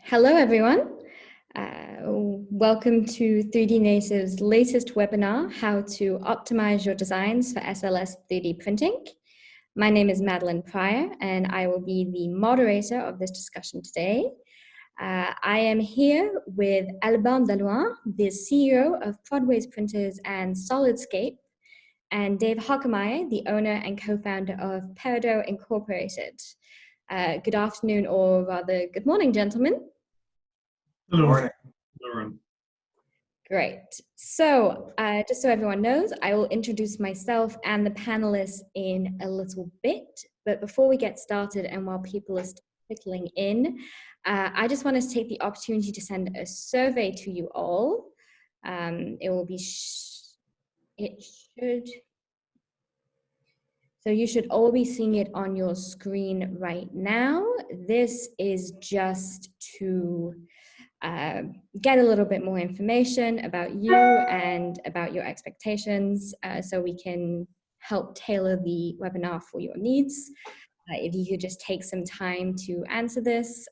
Hello, everyone. Welcome to 3D Native's latest webinar, How to Optimize Your Designs for SLS 3D Printing. My name is Madeline Pryor, and I will be the moderator of this discussion today. I am here with Alban, the CEO of Prodways Printers and Solidscape, and Dave Hockemeyer, the owner and co-founder of Peridot Incorporated. Good afternoon, or rather, good morning, gentlemen. Good morning. Lauren. Great. So just so everyone knows, I will introduce myself and the panelists in a little bit. But before we get started and while people are trickling in, I just want to take the opportunity to send a survey to you all. It will be, so you should all be seeing it on your screen right now. This is just to get a little bit more information about you and about your expectations so we can help tailor the webinar for your needs. If you could just take some time to answer this,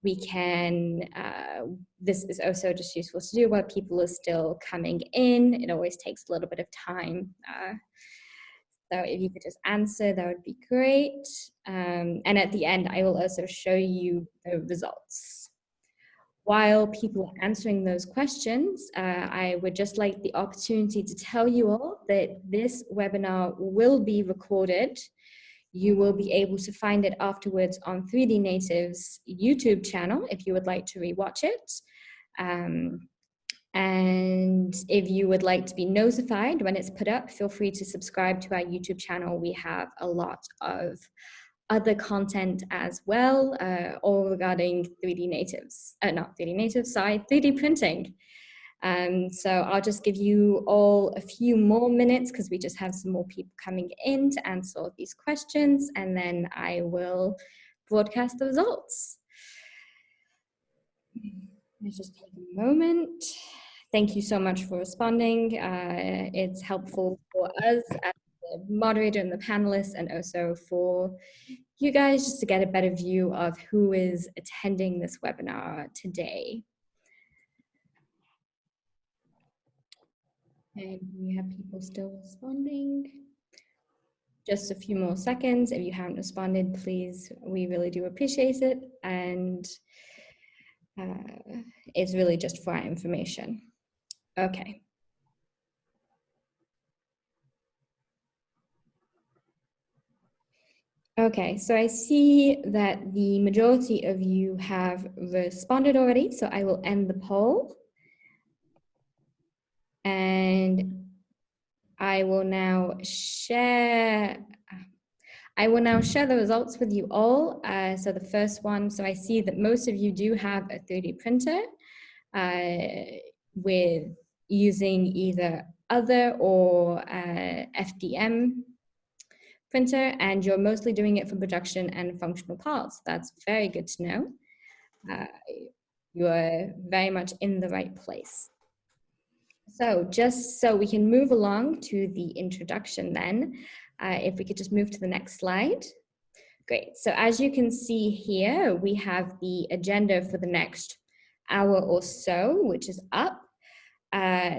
we can, this is also just useful to do while people are still coming in. It always takes a little bit of time. So if you could just answer, that would be great. And at the end, I will also show you the results. While people are answering those questions, I would just like the opportunity to tell you all that this webinar will be recorded. You will be able to find it afterwards on 3D Native's YouTube channel if you would like to rewatch it. And if you would like to be notified when it's put up, feel free to subscribe to our YouTube channel. We have a lot of other content as well, all regarding 3D natives, not 3D natives, sorry, 3D printing. So I'll just give you all a few more minutes because we just have some more people coming in to answer all these questions, and then I will broadcast the results. Let's just take a moment. Thank you so much for responding. It's helpful for us as the moderator and the panelists, and also for you guys just to get a better view of who is attending this webinar today. And we have people still responding. Just a few more seconds. If you haven't responded, please, we really do appreciate it. And it's really just for our information. Okay. Okay, so I see that the majority of you have responded already, so I will end the poll. And I will now share the results with you all. So the first one, so I see that most of you do have a 3D printer with using either other or FDM printer, and you're mostly doing it for production and functional parts. That's very good to know. You are very much in the right place. So just so we can move along to the introduction then, if we could just move to the next slide. Great, so as you can see here, we have the agenda for the next hour or so, which is up.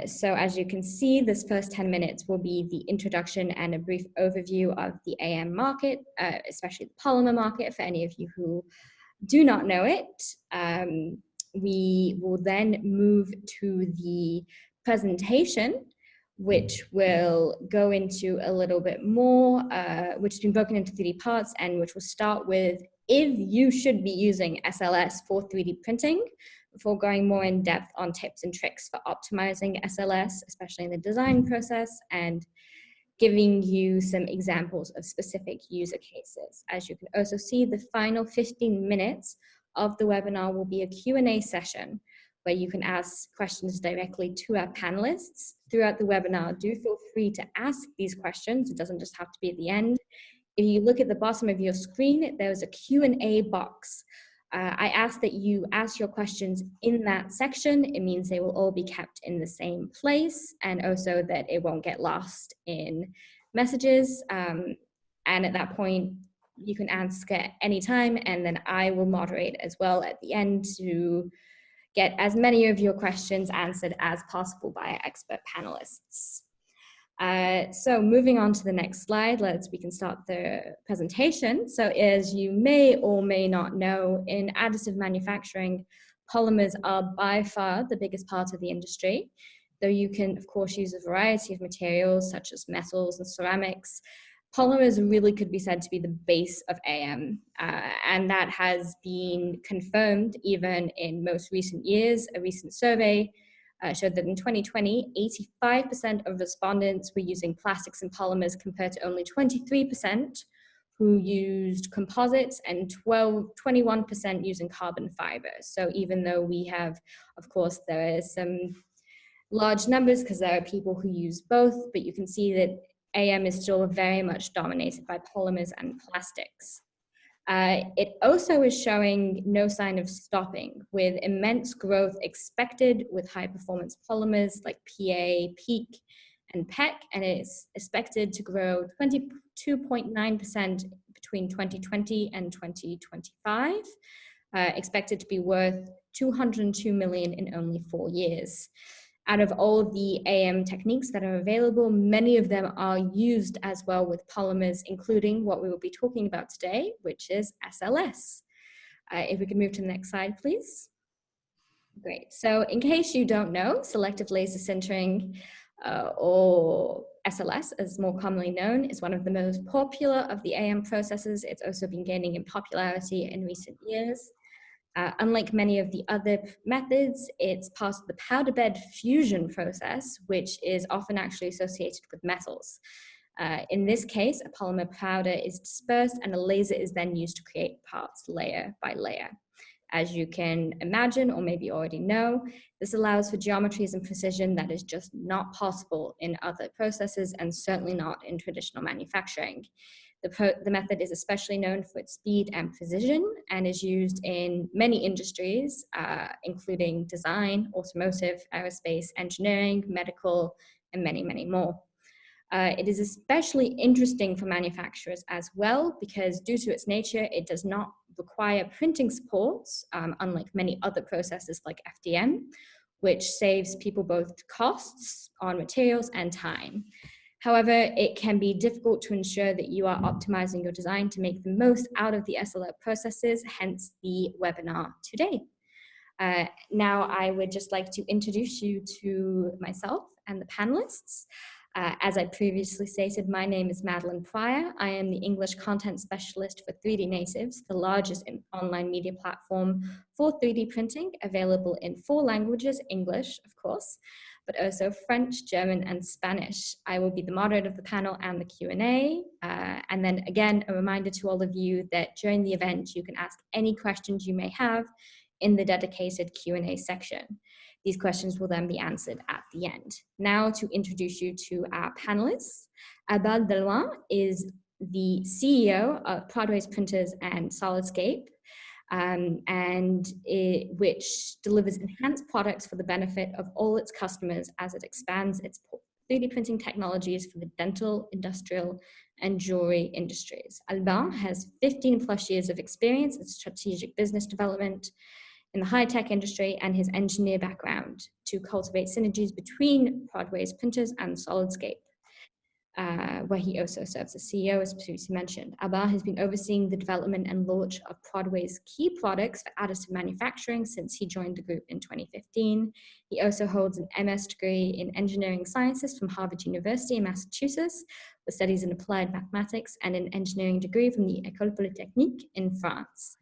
So as you can see, this first 10 minutes will be the introduction and a brief overview of the AM market, especially the polymer market for any of you who do not know it. We will then move to the presentation, which will go into a little bit more, which has been broken into 3D parts, and which will start with if you should be using SLS for 3D printing, before going more in depth on tips and tricks for optimizing SLS, especially in the design process, and giving you some examples of specific user cases. As you can also see, the final 15 minutes of the webinar will be a Q&A session where you can ask questions directly to our panelists. Throughout the webinar, do feel free to ask these questions. It doesn't just have to be at the end. If you look at the bottom of your screen, there's a Q&A box. I ask that you ask your questions in that section. It means they will all be kept in the same place, and also that it won't get lost in messages. And at that point, you can ask at any time, and then I will moderate as well at the end to get as many of your questions answered as possible by our expert panelists. So moving on to the next slide, we can start the presentation. So as you may or may not know, in additive manufacturing, polymers are by far the biggest part of the industry, though you can of course use a variety of materials such as metals and ceramics. Polymers really could be said to be the base of AM, and that has been confirmed even in most recent years. A recent survey showed that in 2020, 85% of respondents were using plastics and polymers compared to only 23% who used composites and 21% using carbon fibers. So even though we have, of course, there is some large numbers because there are people who use both, but you can see that AM is still very much dominated by polymers and plastics. It also is showing no sign of stopping, with immense growth expected with high performance polymers like PA, PEEK, and PEC, and it's expected to grow 22.9% between 2020 and 2025, expected to be worth 202 million in only 4 years. Out of all the AM techniques that are available, many of them are used as well with polymers, including what we will be talking about today, which is SLS. If we can move to the next slide, please. Great. So in case you don't know, selective laser sintering, or SLS, as more commonly known, is one of the most popular of the AM processes. It's also been gaining in popularity in recent years. Unlike many of the other methods, it's part of the powder bed fusion process, which is often actually associated with metals. In this case, a polymer powder is dispersed and a laser is then used to create parts layer by layer. As you can imagine, or maybe already know, this allows for geometries and precision that is just not possible in other processes and certainly not in traditional manufacturing. The method is especially known for its speed and precision and is used in many industries, including design, automotive, aerospace, engineering, medical, and many, many more. It is especially interesting for manufacturers as well because due to its nature, it does not require printing supports, unlike many other processes like FDM, which saves people both costs on materials and time. However, it can be difficult to ensure that you are optimizing your design to make the most out of the SLS processes, hence the webinar today. Now I would just like to introduce you to myself and the panelists. As I previously stated, my name is Madeline Pryor. I am the English content specialist for 3D Natives, the largest online media platform for 3D printing, available in 4 languages, English, of course, but also French, German, and Spanish. I will be the moderator of the panel and the Q&A. And then again, a reminder to all of you that during the event, you can ask any questions you may have in the dedicated Q&A section. These questions will then be answered at the end. Now to introduce you to our panelists. Alban is the CEO of Prodways Printers and Solidscape, which delivers enhanced products for the benefit of all its customers as it expands its 3D printing technologies for the dental, industrial, and jewelry industries. Alban has 15+ years of experience in strategic business development in the high-tech industry and his engineer background to cultivate synergies between Prodways Printers and Solidscape, where he also serves as CEO, as previously mentioned. Alban has been overseeing the development and launch of Prodways' key products for additive manufacturing since he joined the group in 2015. He also holds an MS degree in engineering sciences from Harvard University in Massachusetts, with studies in applied mathematics, and an engineering degree from the École Polytechnique in France.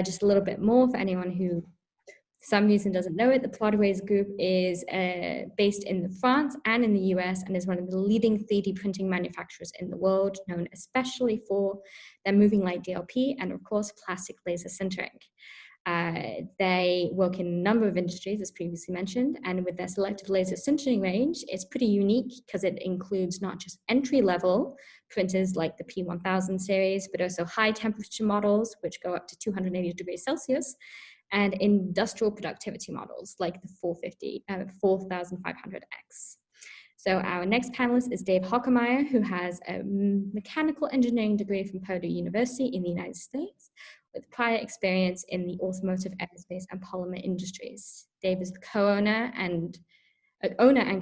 Just a little bit more for anyone who for some reason doesn't know it, the Prodways Group is based in France and in the US and is one of the leading 3D printing manufacturers in the world, known especially for their moving light DLP and of course plastic laser sintering. They work in a number of industries, as previously mentioned, and with their selective laser sintering range, it's pretty unique because it includes not just entry-level printers like the P1000 series, but also high temperature models, which go up to 280 degrees Celsius, and industrial productivity models like the 4500X. So our next panelist is Dave Hockemeyer, who has a mechanical engineering degree from Peridot University in the United States, with prior experience in the automotive, aerospace, and polymer industries. Dave is the owner and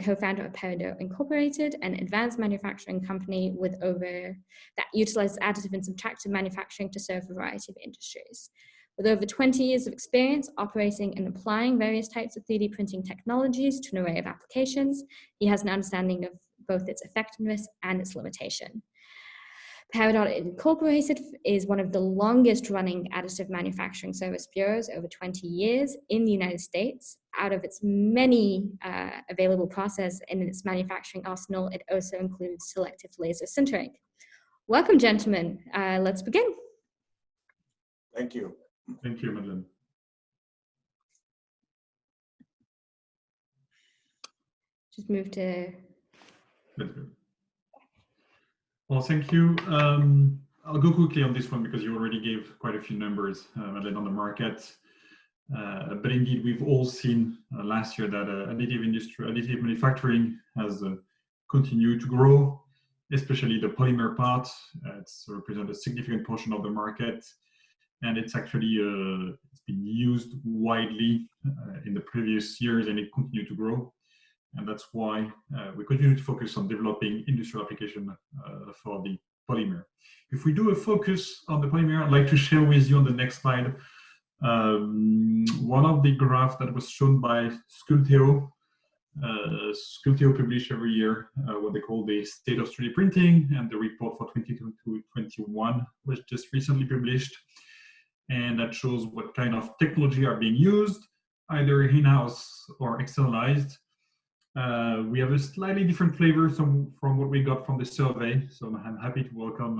co-founder of Peridot Incorporated, an advanced manufacturing company that utilizes additive and subtractive manufacturing to serve a variety of industries. With over 20 years of experience operating and applying various types of 3D printing technologies to an array of applications, he has an understanding of both its effectiveness and its limitation. Peridot Incorporated is one of the longest running additive manufacturing service bureaus, over 20 years in the United States. Out of its many available processes in its manufacturing arsenal, it also includes selective laser sintering. Welcome, gentlemen. Let's begin. Thank you. Thank you, Madeleine. Just move to... That's good. Well, thank you. I'll go quickly on this one because you already gave quite a few numbers, Madeleine, on the market. But indeed, we've all seen last year that additive manufacturing has continued to grow, especially the polymer part. It's represents a significant portion of the market, and it's actually it's been used widely in the previous years, and it continued to grow. And that's why we continue to focus on developing industrial application for the polymer. If we do a focus on the polymer, I'd like to share with you on the next slide one of the graphs that was shown by Sculpteo. Sculpteo publish every year what they call the state of 3D printing, and the report for 2021 was just recently published. And that shows what kind of technology are being used, either in-house or externalized. We have a slightly different flavor from what we got from the survey. So I'm happy to welcome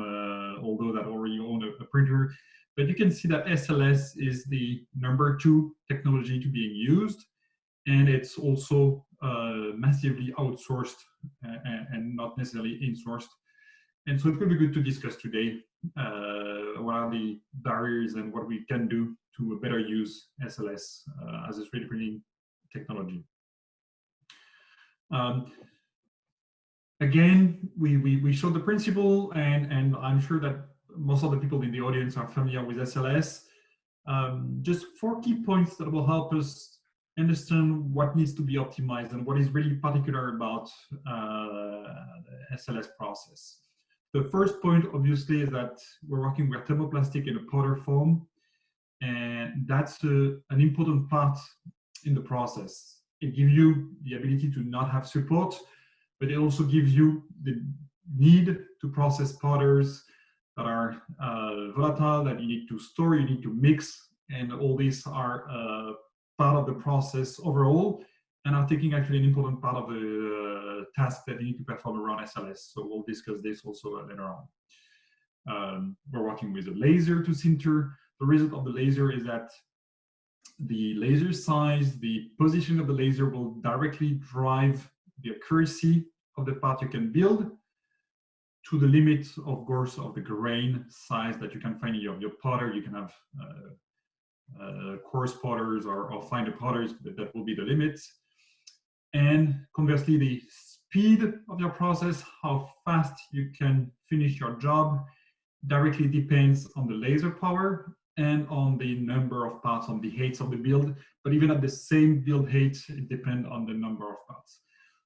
all those that already own a printer. But you can see that SLS is the #2 technology to being used. And it's also massively outsourced and not necessarily insourced. And so it could be good to discuss today what are the barriers and what we can do to better use SLS as a 3D printing technology. Again, we showed the principle, and I'm sure that most of the people in the audience are familiar with SLS. Just 4 key points that will help us understand what needs to be optimized and what is really particular about the SLS process. The first point, obviously, is that we're working with thermoplastic in a powder form, and that's an important part in the process. It gives you the ability to not have support, but it also gives you the need to process powders that are volatile, that you need to store, you need to mix, and all these are part of the process overall, and are taking actually an important part of the task that you need to perform around SLS. So we'll discuss this also later on. We're working with a laser to sinter. The result of the laser is that the laser size, the position of the laser will directly drive the accuracy of the part you can build to the limit, of course, of the grain size that you can find in your powder. You can have coarse powders or finer powders, but that will be the limit. And conversely, the speed of your process, how fast you can finish your job, directly depends on the laser power and on the number of parts, on the heights of the build. But even at the same build height, it depends on the number of parts.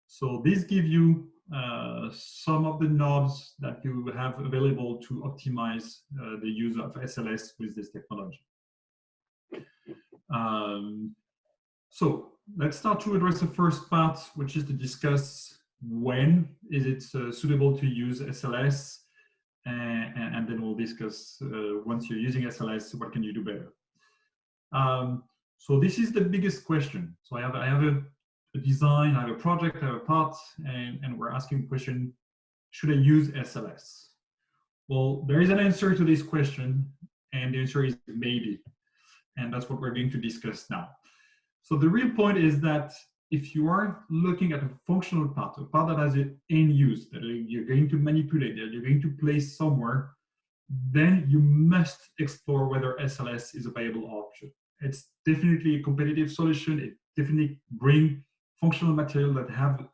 So this gives you some of the knobs that you have available to optimize the use of SLS with this technology. So let's start to address the first part, which is to discuss when is it suitable to use SLS, and then we'll discuss once you're using SLS, what can you do better. So this is the biggest question. So I have a design, I have a project, I have a part, and we're asking the question, should I use SLS? Well, there is an answer to this question, and the answer is maybe. And that's what we're going to discuss now. So the real point is that if you are looking at a functional part, a part that has an end use, that you're going to manipulate, that you're going to place somewhere, then you must explore whether SLS is a viable option. It's definitely a competitive solution. It definitely brings functional material that have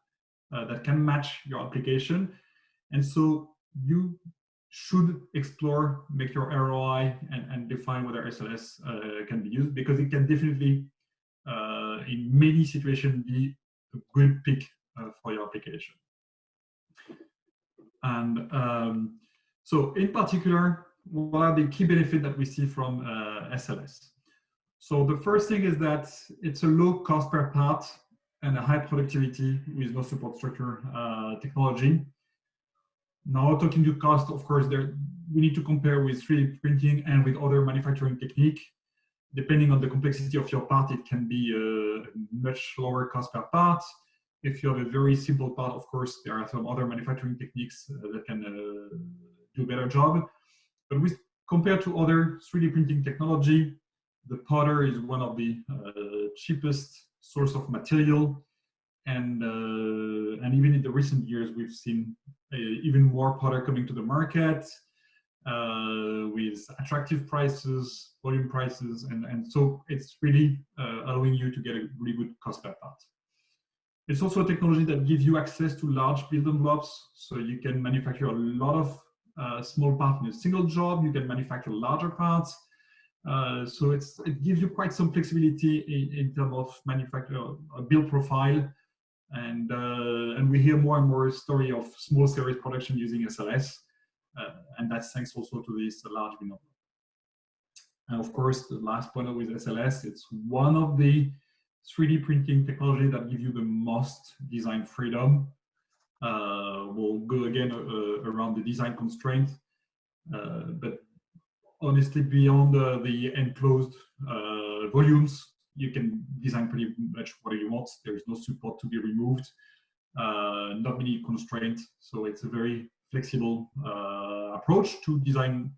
that can match your application. And so you should explore, make your ROI, and define whether SLS can be used, because it can definitely, in many situations, be a good pick for your application. And so in particular, what are the key benefits that we see from SLS? So the first thing is that it's a low cost per part and a high productivity with no support structure technology. Now, talking to cost, of course, we need to compare with 3D printing and with other manufacturing technique. Depending on the complexity of your part, it can be a much lower cost per part. If you have a very simple part, of course, there are some other manufacturing techniques that can do a better job. But compared to other 3D printing technology, the powder is one of the cheapest source of material. And even in the recent years, we've seen even more powder coming to the market with attractive prices, volume prices, and so it's really allowing you to get a really good cost per part. It's also a technology that gives you access to large building blocks, so you can manufacture a lot of small parts in a single job. You can manufacture larger parts. So it gives you quite some flexibility in terms of manufacture build profile. And we hear more and more story of small series production using SLS, and that's thanks also to this large building block. And of course, the last point with SLS, it's one of the 3D printing technology that give you the most design freedom. We'll go again around the design constraint, but honestly, beyond the enclosed volumes, you can design pretty much whatever you want. There is no support to be removed, not many constraints. So it's a very flexible approach to design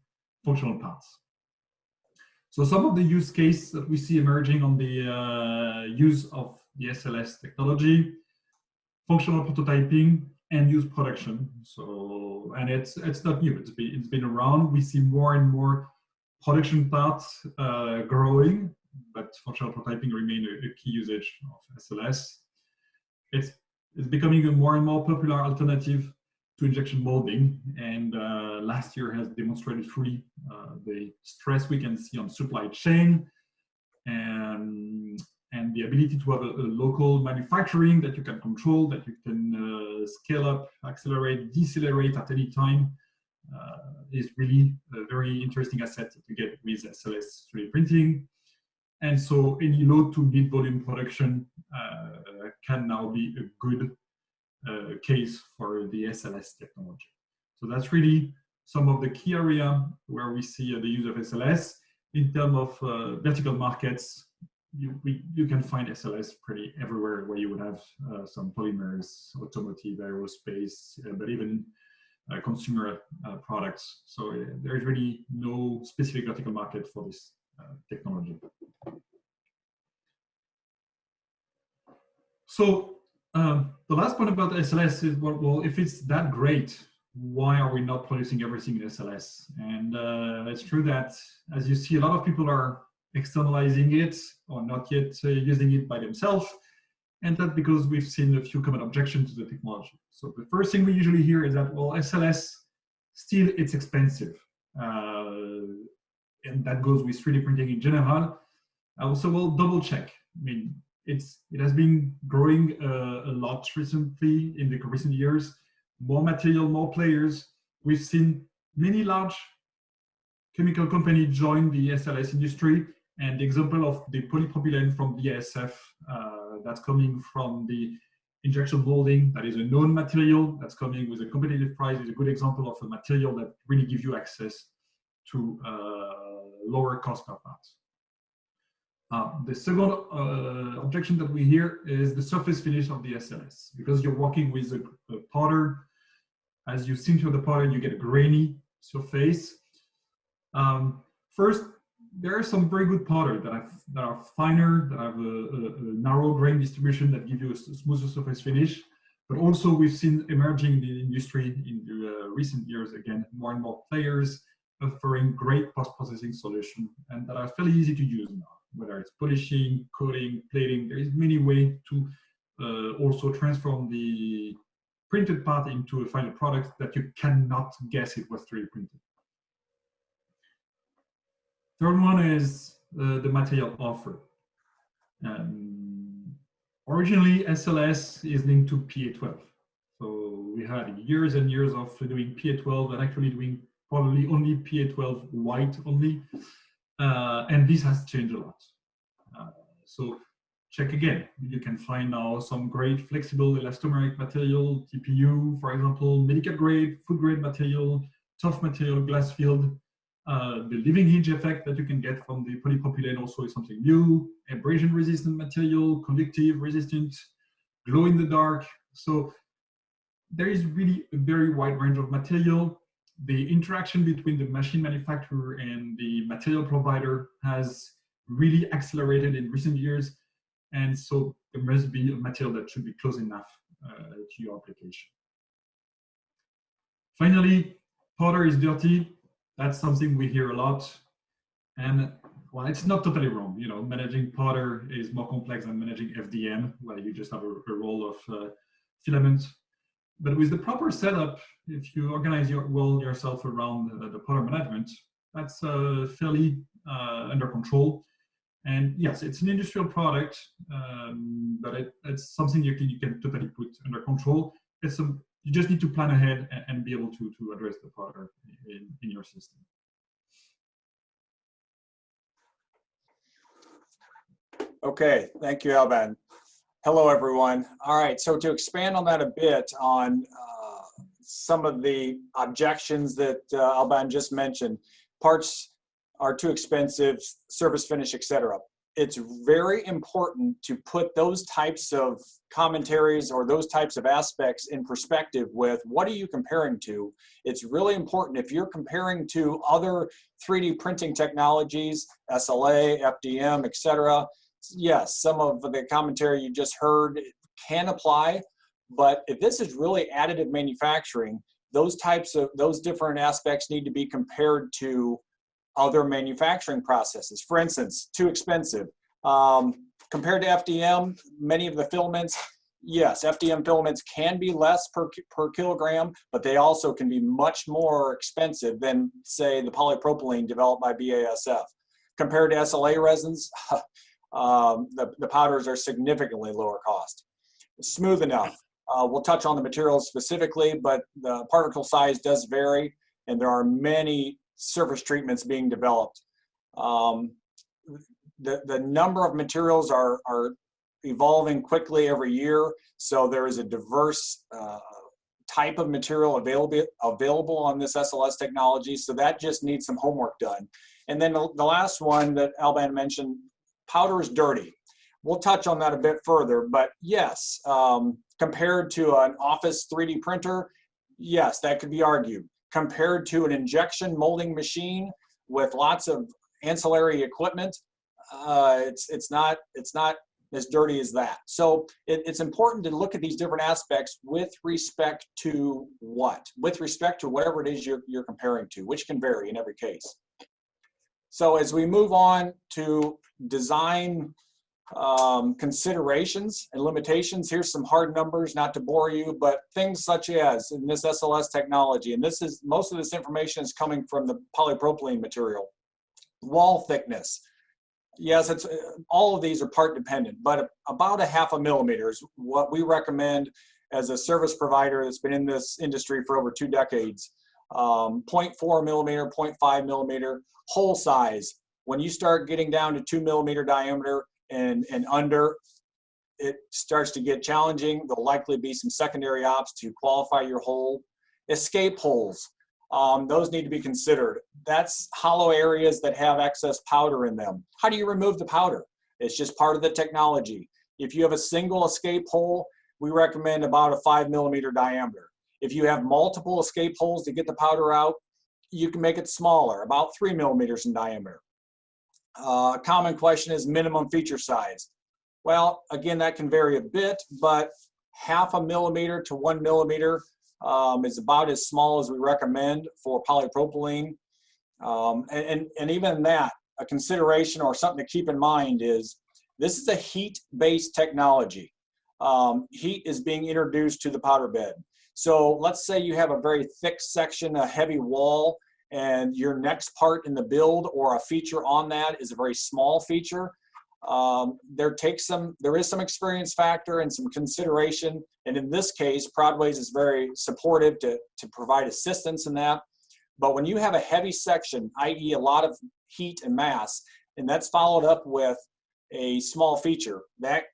functional parts. So some of the use cases that we see emerging on the use of the SLS technology: functional prototyping, and use production. So, and it's not new. It's been around. We see more and more production parts growing, but functional prototyping remains a key usage of SLS. It's becoming a more and more popular alternative to injection molding, and last year has demonstrated fully the stress we can see on supply chain, and the ability to have a local manufacturing that you can control, that you can scale up, accelerate, decelerate at any time, is really a very interesting asset to get with SLS 3D printing. And so any low to mid volume production can now be a good case for the SLS technology. So that's really some of the key area where we see the use of SLS. In terms of vertical markets, you can find SLS pretty everywhere where you would have some polymers, automotive, aerospace, but even consumer products. So there is really no specific vertical market for this technology. So the last point about SLS is, well, if it's that great, why are we not producing everything in SLS? And it's true that, as you see, a lot of people are externalizing it or not yet using it by themselves. And that's because we've seen a few common objections to the technology. So the first thing we usually hear is that, well, SLS, still it's expensive. And that goes with 3D printing in general. Also, well, double check. I mean, it has been growing a lot recently in the recent years. More material, more players. We've seen many large chemical companies join the SLS industry, and the example of the polypropylene from BASF that's coming from the injection molding, that is a known material that's coming with a competitive price, is a good example of a material that really gives you access to lower cost per part. The second objection that we hear is the surface finish of the SLS. Because you're working with a powder, as you sinter the powder, you get a grainy surface. First, there are some very good powder that are finer, that have a narrow grain distribution that give you a smoother surface finish. But also, we've seen emerging in the industry in the recent years, again, more and more players offering great post-processing solutions and that are fairly easy to use now. Whether it's polishing, coating, plating, there is many ways to also transform the printed part into a final product that you cannot guess it was 3D printed. Third one is the material offer. Originally, SLS is linked to PA12. So we had years and years of doing PA12 and actually doing probably only PA12 white only. And this has changed a lot. So check again. You can find now some great flexible elastomeric material, TPU, for example, medical grade, food grade material, tough material, glass field. The living hinge effect that you can get from the polypropylene also is something new. Abrasion resistant material, conductive resistant, glow in the dark. So there is really a very wide range of material. The interaction between the machine manufacturer and the material provider has really accelerated in recent years. And so there must be a material that should be close enough to your application. Finally, powder is dirty. That's something we hear a lot. And well, it's not totally wrong. You know, managing powder is more complex than managing FDM, where you just have a roll of filaments. But with the proper setup, if you organize yourself around the powder management, that's fairly under control. And yes, it's an industrial product, but it's something you can totally put under control. You just need to plan ahead and be able to address the powder in your system. Okay, thank you, Alban. Hello, everyone. All right, so to expand on that a bit on some of the objections that Alban just mentioned, parts are too expensive, surface finish, etc. It's very important to put those types of commentaries or those types of aspects in perspective with what are you comparing to. It's really important if you're comparing to other 3D printing technologies, SLA, FDM, etc. Yes, some of the commentary you just heard can apply, but if this is really additive manufacturing, those different aspects need to be compared to other manufacturing processes. For instance, too expensive. Compared to FDM, many of the filaments, yes, FDM filaments can be less per kilogram, but they also can be much more expensive than, say, the polypropylene developed by BASF. Compared to SLA resins, the powders are significantly lower cost. Smooth enough. We'll touch on the materials specifically, but the particle size does vary, and there are many surface treatments being developed. The number of materials are evolving quickly every year, so there is a diverse type of material available on this SLS technology, so that just needs some homework done. And then the last one that Alban mentioned, powder is dirty. We'll touch on that a bit further, but yes, compared to an office 3D printer, yes, that could be argued. Compared to an injection molding machine with lots of ancillary equipment, it's not as dirty as that. So it's important to look at these different aspects with respect to what? With respect to whatever it is you're comparing to, which can vary in every case. So as we move on to design considerations and limitations, here's some hard numbers, not to bore you, but things such as in this SLS technology, and most of this information is coming from the polypropylene material. Wall thickness. Yes, all of these are part dependent, but about 0.5 millimeter is what we recommend as a service provider that's been in this industry for over 2 decades. 0.4 millimeter, 0.5 millimeter. Hole size. When you start getting down to 2 millimeter diameter and under, it starts to get challenging. There'll likely be some secondary ops to qualify your hole. Escape holes. Those need to be considered. That's hollow areas that have excess powder in them. How do you remove the powder? It's just part of the technology. If you have a single escape hole, we recommend about a 5 millimeter diameter. If you have multiple escape holes to get the powder out, you can make it smaller, about 3 millimeters in diameter. A common question is minimum feature size. Well, again, that can vary a bit, but 0.5 millimeter to 1 millimeter is about as small as we recommend for polypropylene. And even that, a consideration or something to keep in mind is this is a heat-based technology. heat is being introduced to the powder bed. So let's say you have a very thick section, a heavy wall, and your next part in the build or a feature on that is a very small feature. There is some experience factor and some consideration, and in this case, Prodways is very supportive to provide assistance in that. But when you have a heavy section, i.e. a lot of heat and mass, and that's followed up with a small feature, that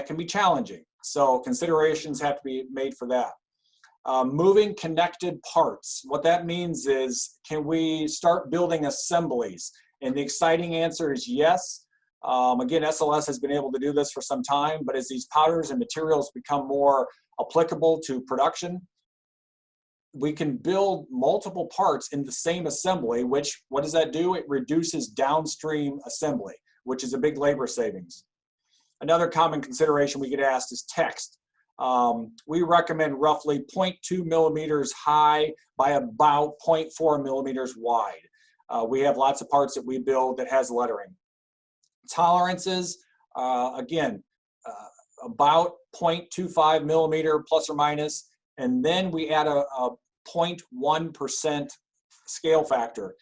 can be challenging. So considerations have to be made for that. Moving connected parts. What that means is, can we start building assemblies? And the exciting answer is yes. Again, SLS has been able to do this for some time, but as these powders and materials become more applicable to production, we can build multiple parts in the same assembly, which, what does that do? It reduces downstream assembly, which is a big labor savings. Another common consideration we get asked is text. We recommend roughly 0.2 millimeters high by about 0.4 millimeters wide. We have lots of parts that we build that has lettering. Tolerances, again, about 0.25 millimeter plus or minus, and then we add a 0.1% scale factor,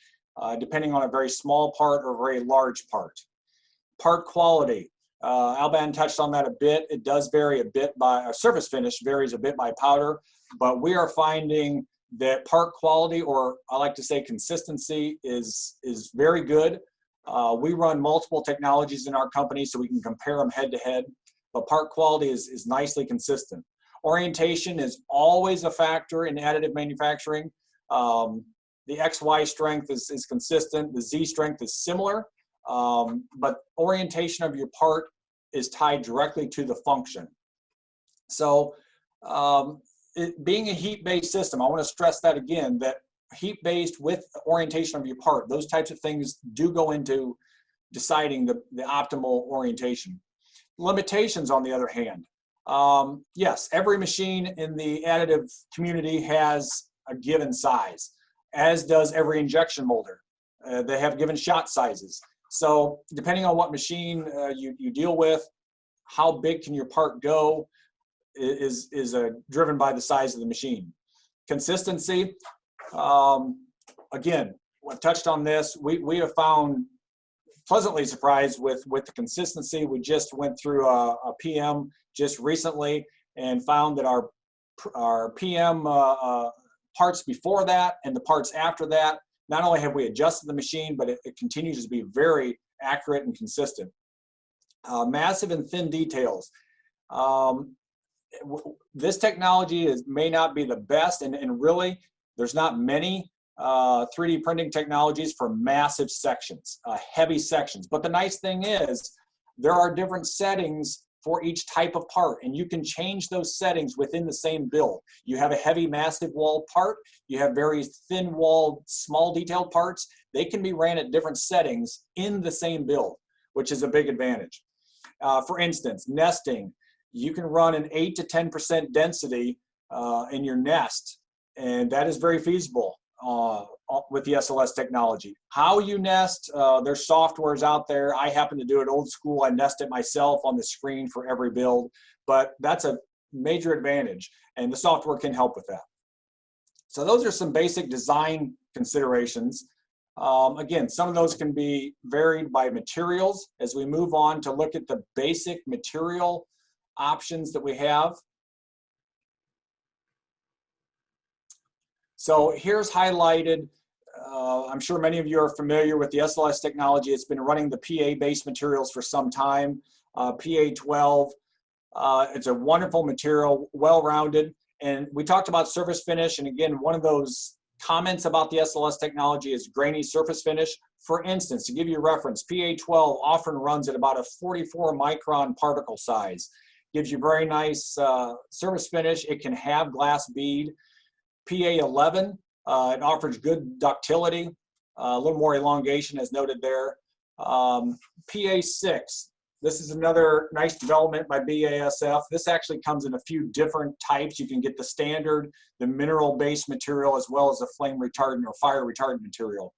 depending on a very small part or a very large part. Part quality. Alban touched on that a bit. It does vary a bit by, surface finish varies a bit by powder, but we are finding that part quality, or I like to say consistency, is very good. We run multiple technologies in our company so we can compare them head to head, but part quality is nicely consistent. Orientation is always a factor in additive manufacturing. The XY strength is consistent, the Z strength is similar, but orientation of your part is tied directly to the function. So being a heat-based system, I want to stress that again, that heat-based with orientation of your part, those types of things do go into deciding the optimal orientation. Limitations, on the other hand, yes, every machine in the additive community has a given size, as does every injection molder. They have given shot sizes. So depending on what machine you deal with, how big can your part go is driven by the size of the machine. Consistency, again, I've touched on this. We have found pleasantly surprised with the consistency. We just went through a PM just recently and found that our PM parts before that and the parts after that, not only have we adjusted the machine, but it continues to be very accurate and consistent. Massive and thin details. This technology may not be the best, and really, there's not many 3D printing technologies for massive sections, heavy sections. But the nice thing is, there are different settings for each type of part, and you can change those settings within the same build. You have a heavy, massive wall part, you have very thin walled, small detailed parts. They can be ran at different settings in the same build, which is a big advantage. For instance, nesting, you can run an 8 to 10% density in your nest, and that is very feasible with the SLS technology. How you nest, there's softwares out there. I happen to do it old school. I nest it myself on the screen for every build, but that's a major advantage, and the software can help with that. So those are some basic design considerations. Again, some of those can be varied by materials as we move on to look at the basic material options that we have. So here's highlighted, I'm sure many of you are familiar with the SLS technology. It's been running the PA-based materials for some time, PA12. It's a wonderful material, well-rounded. And we talked about surface finish, and again, one of those comments about the SLS technology is grainy surface finish. For instance, to give you a reference, PA12 often runs at about a 44 micron particle size. Gives you very nice surface finish. It can have glass bead. PA11, it offers good ductility, a little more elongation as noted there. PA6, this is another nice development by BASF. This actually comes in a few different types. You can get the standard, the mineral-based material, as well as the flame retardant or fire retardant material.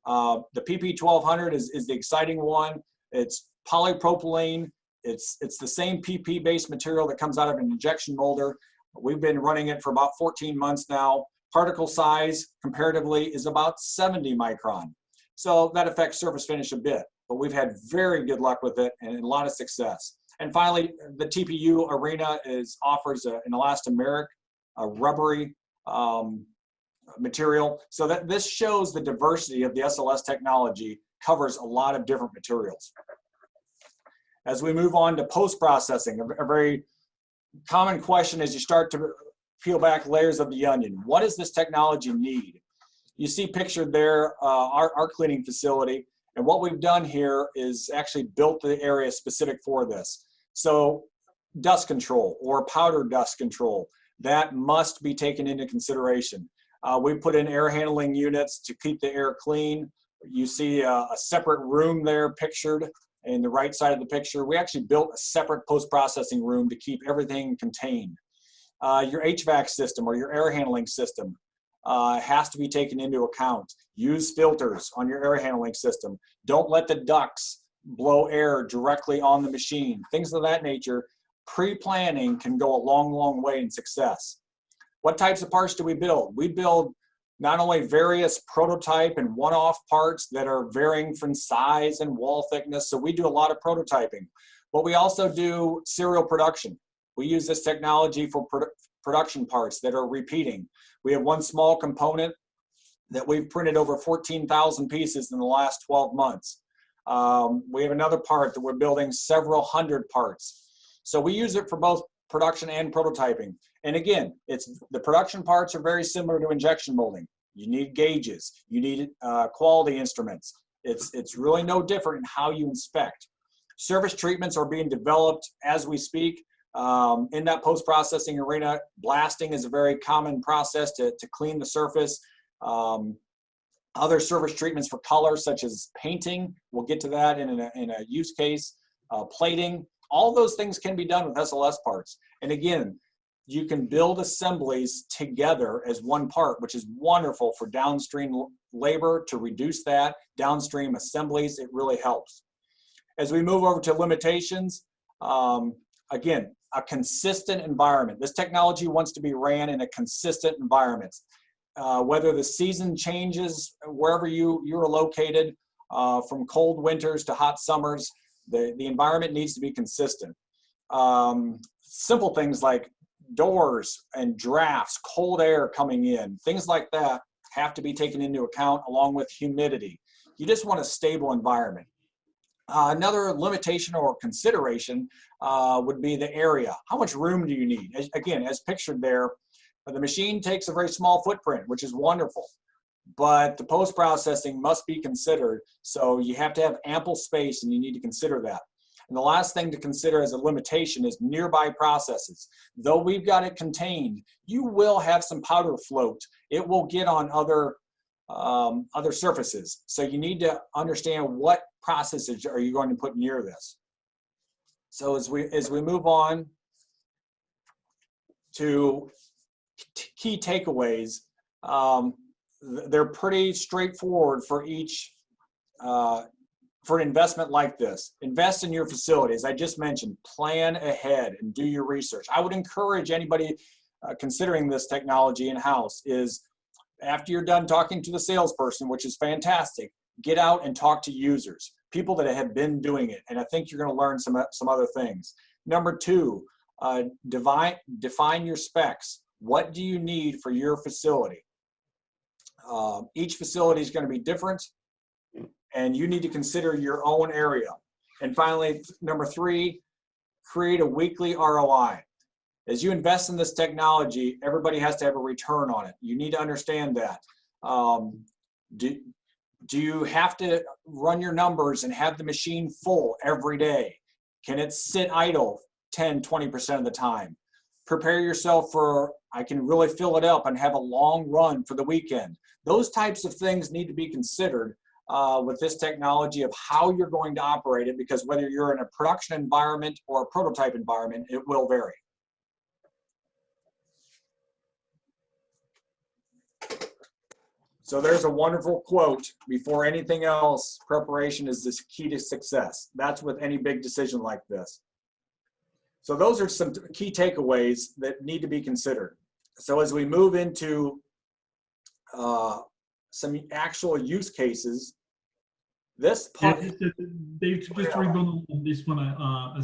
The PP1200 is the exciting one. It's polypropylene. It's the same PP-based material that comes out of an injection molder. We've been running it for about 14 months now. Particle size, comparatively, is about 70 micron. So that affects surface finish a bit, but we've had very good luck with it and a lot of success. And finally, the TPU arena offers an elastomeric, a rubbery material. So that this shows the diversity of the SLS technology, covers a lot of different materials. As we move on to post-processing, a very common question as you start to peel back layers of the onion. What does this technology need? You see pictured there our cleaning facility, and what we've done here is actually built the area specific for this. So dust control or powder dust control, that must be taken into consideration. We put in air handling units to keep the air clean. You see a separate room there pictured in the right side of the picture. We actually built a separate post-processing room to keep everything contained. Your HVAC system or your air handling system has to be taken into account. Use filters on your air handling system. Don't let the ducts blow air directly on the machine. Things of that nature. Pre-planning can go a long, long way in success. What types of parts do we build? We build not only various prototype and one-off parts that are varying from size and wall thickness, so we do a lot of prototyping, but we also do serial production. We use this technology for production parts that are repeating. We have one small component that we've printed over 14,000 pieces in the last 12 months. We have another part that we're building several hundred parts. So we use it for both production and prototyping. And again, the production parts are very similar to injection molding. You need gauges, you need quality instruments. It's really no different in how you inspect. Surface treatments are being developed as we speak. In that post-processing arena, blasting is a very common process to clean the surface. Other surface treatments for color, such as painting, we'll get to that in a use case. Plating, all those things can be done with SLS parts. And again, you can build assemblies together as one part, which is wonderful for downstream labor to reduce that. Downstream assemblies, it really helps. As we move over to limitations, again, a consistent environment. This technology wants to be ran in a consistent environment. Whether the season changes wherever you're located, from cold winters to hot summers, the environment needs to be consistent. Simple things like doors and drafts, cold air coming in, things like that have to be taken into account, along with humidity. You just want a stable environment. Another limitation or consideration would be the area. How much room do you need? Again, as pictured there, the machine takes a very small footprint, which is wonderful, but the post-processing must be considered. So you have to have ample space, and you need to consider that. And the last thing to consider as a limitation is nearby processes. Though we've got it contained, you will have some powder float. It will get on other surfaces. So you need to understand what processes are you going to put near this. So as we move on to key takeaways, they're pretty straightforward for each for an investment like this. Invest in your facility. As I just mentioned, plan ahead and do your research. I would encourage anybody considering this technology in-house is, after you're done talking to the salesperson, which is fantastic, get out and talk to users, people that have been doing it, and I think you're going to learn some other things. Number two, define your specs. What do you need for your facility? Each facility is going to be different, and you need to consider your own area. And finally, number three, create a weekly ROI. As you invest in this technology, everybody has to have a return on it. You need to understand that. Do you have to run your numbers and have the machine full every day? Can it sit idle 10, 20% of the time? Prepare yourself for, I can really fill it up and have a long run for the weekend. Those types of things need to be considered with this technology of how you're going to operate it, because whether you're in a production environment or a prototype environment, it will vary. So there's a wonderful quote: before anything else, preparation is the key to success. That's with any big decision like this. So those are some key takeaways that need to be considered. So as we move into some actual use cases, this part. Yeah, Dave, just to rebound on this one,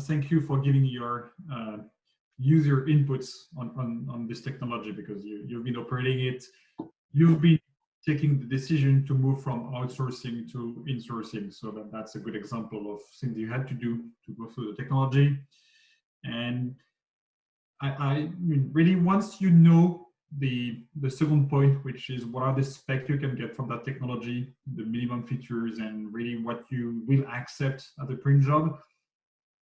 thank you for giving your user inputs on this technology, because you've been operating it. You've been taking the decision to move from outsourcing to insourcing. So that's a good example of things you had to do to go through the technology. And I mean, really, once you know the second point, which is what are the specs you can get from that technology, the minimum features, and really what you will accept at the print job,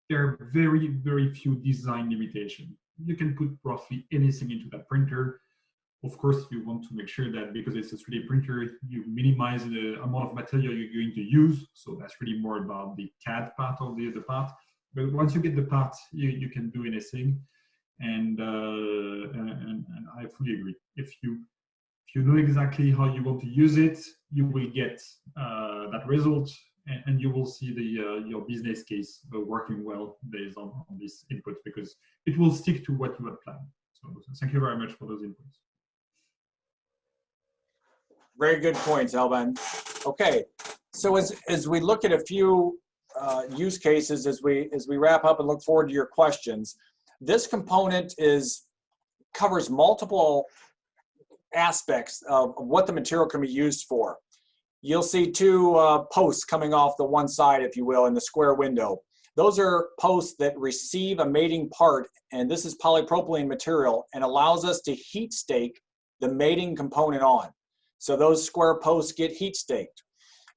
there are very, very few design limitations. You can put roughly anything into that printer. Of course, you want to make sure that because it's a 3D printer, you minimize the amount of material you're going to use. So that's really more about the CAD part of the part. But once you get the part, you can do anything. And I fully agree. If you know exactly how you want to use it, you will get that result, and you will see your business case working well based on this input, because it will stick to what you had planned. So thank you very much for those inputs. Very good points, Alban. Okay, so as we look at a few use cases, as we wrap up and look forward to your questions, this component covers multiple aspects of what the material can be used for. You'll see two posts coming off the one side, if you will, in the square window. Those are posts that receive a mating part, and this is polypropylene material, and allows us to heat stake the mating component on. So those square posts get heat staked.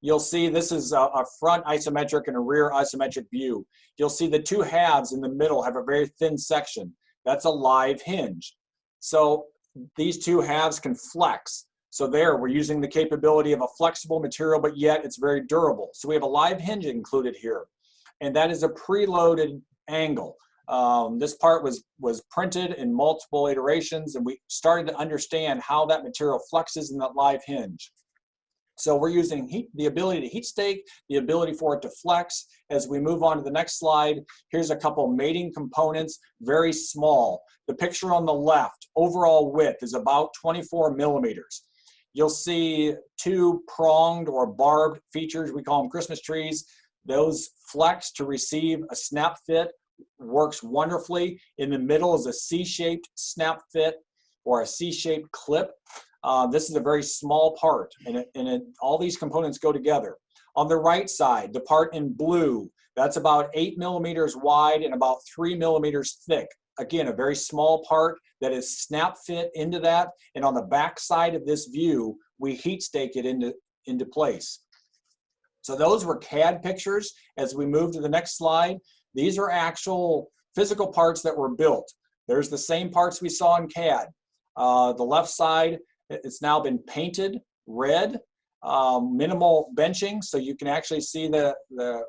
You'll see this is a front isometric and a rear isometric view. You'll see the two halves in the middle have a very thin section. That's a live hinge. So these two halves can flex. So there, we're using the capability of a flexible material, but yet it's very durable. So we have a live hinge included here, and that is a preloaded angle. This part was printed in multiple iterations, and we started to understand how that material flexes in that live hinge. So we're using the ability to heat stake, the ability for it to flex. As we move on to the next slide, here's a couple mating components, very small. The picture on the left, overall width is about 24 millimeters. You'll see two pronged or barbed features, we call them Christmas trees. Those flex to receive a snap fit, works wonderfully. In the middle is a C-shaped snap fit or a C-shaped clip. This is a very small part, and all these components go together. On the right side, the part in blue, that's about 8 millimeters wide and about 3 millimeters thick. Again, a very small part that is snap fit into that, and on the back side of this view, we heat stake it into place. So those were CAD pictures. As we move to the next slide, these are actual physical parts that were built. There's the same parts we saw in CAD. The left side, it's now been painted red, minimal benching, so you can actually see the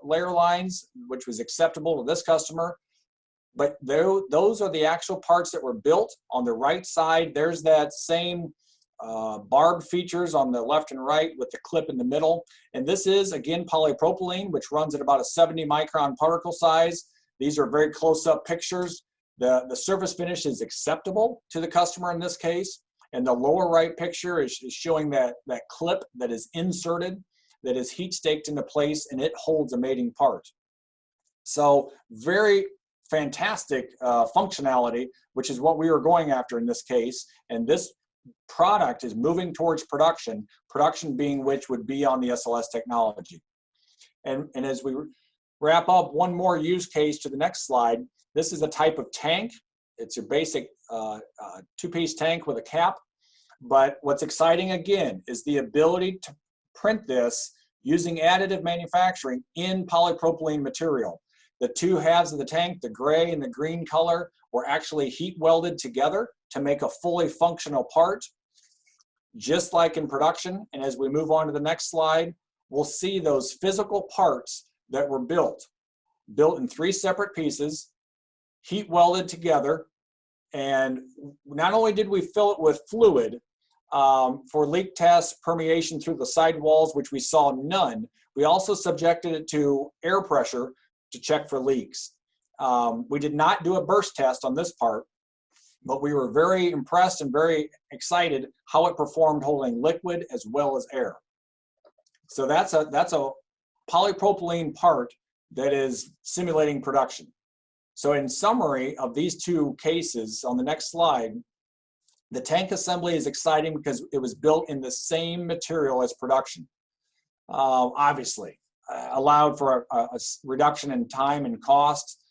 layer lines, which was acceptable to this customer. But those are the actual parts that were built. On the right side, there's that same barbed features on the left and right with the clip in the middle. And this is, again, polypropylene, which runs at about a 70 micron particle size. These are very close-up pictures. The surface finish is acceptable to the customer in this case. And the lower right picture is showing that clip that is inserted, that is heat staked into place, and it holds a mating part. So very fantastic functionality, which is what we were going after in this case. And this product is moving towards production being which would be on the SLS technology. And as we wrap up, one more use case to the next slide. This is a type of tank. It's your basic two-piece tank with a cap. But what's exciting again is the ability to print this using additive manufacturing in polypropylene material. The two halves of the tank, the gray and the green color, were actually heat welded together to make a fully functional part, just like in production. And as we move on to the next slide, we'll see those physical parts that were built in 3 separate pieces, heat welded together. And not only did we fill it with fluid for leak tests, permeation through the sidewalls, which we saw none, we also subjected it to air pressure to check for leaks. We did not do a burst test on this part, but we were very impressed and very excited how it performed holding liquid as well as air. So that's a polypropylene part that is simulating production. So in summary of these two cases, on the next slide, the tank assembly is exciting because it was built in the same material as production. Obviously, allowed for a reduction in time and cost.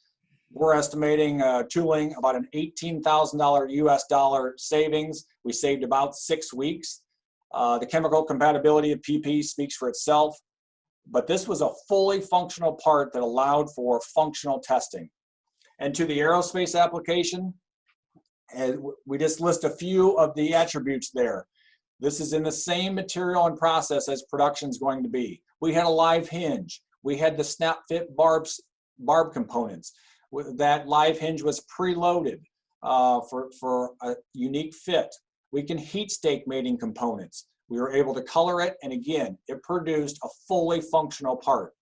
We're estimating tooling about an $18,000 US dollar savings. We saved about 6 weeks. The chemical compatibility of PP speaks for itself, but this was a fully functional part that allowed for functional testing. And to the aerospace application, and we just list a few of the attributes there. This is in the same material and process as production is going to be. We had a live hinge. We had the snap fit barb components. That live hinge was preloaded for a unique fit. We can heat stake mating components. We were able to color it, and again, it produced a fully functional part.